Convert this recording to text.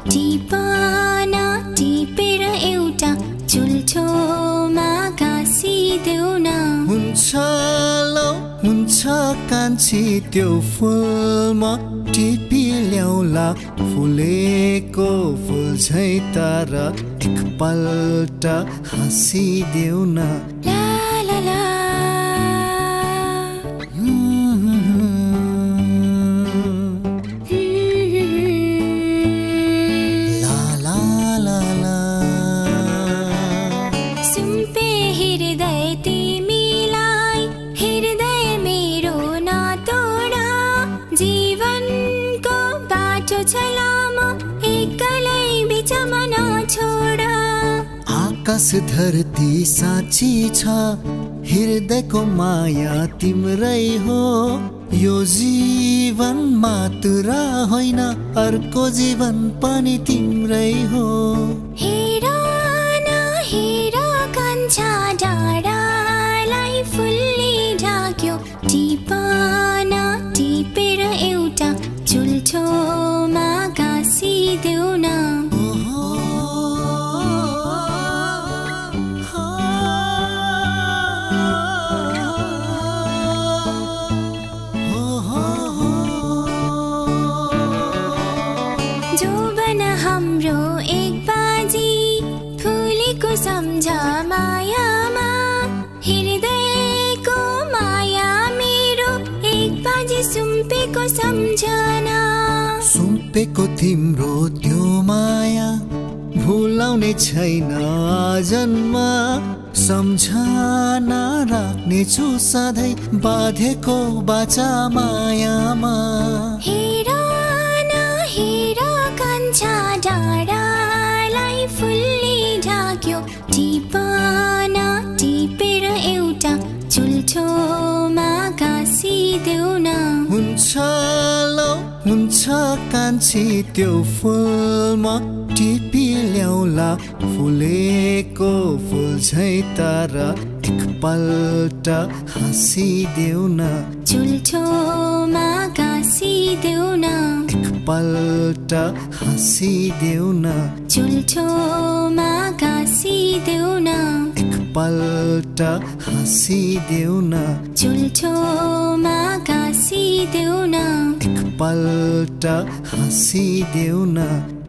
टिपना टिपेर एउटा चुल्ठोमा गाँसिदेऊ न। हुन्छ कान्छी त्यो फुलमा टिपी ल्याउला फुलेको फुल झै तर एकपल्ट हाँसिदेऊ न। आकाश धरती साँची छ हृदयको माया तिम्रै हो। यो जीवन मात्र होइन अर्को जीवन पनि तिम्रै हो। हेर न हेर कान्छा डाँडालाई फुलले ढाक्यो टिपन टिपेर एउटा चुल्ठोमा गाँसिदेऊ न। हाम्रो एक बाजी फुलेको सम्झ मायामा हृदयको माया मेरो एक बाजी सुम्पेको सम्झना। सुम्पेको तिम्रो त्यो माया भुलाउने छैन जन्म सम्झना राख्नेछु सधैँ बाँधेको बाचा मायामा। हेर न हेर कान्छा डाँडालाई फुलले ढाक्यो टिपन टिपेर एउटा चुल्ठोमा गाँसिदेऊ न। हुन्छ कान्छी त्यो फुलमा टिपी ल्याउला फुलेको फुल झै तर एकपल्ट हाँसिदेऊ न। चुल्ठोमा गाँसिदेऊ न। एकपल्ट हाँसिदेऊ न। चुल्ठोमा गाँसिदेऊ न। एकपल्ट हाँसिदेऊ न। चुल्ठोमा गाँसिदेऊ न। एकपल्ट हाँसिदेऊ न।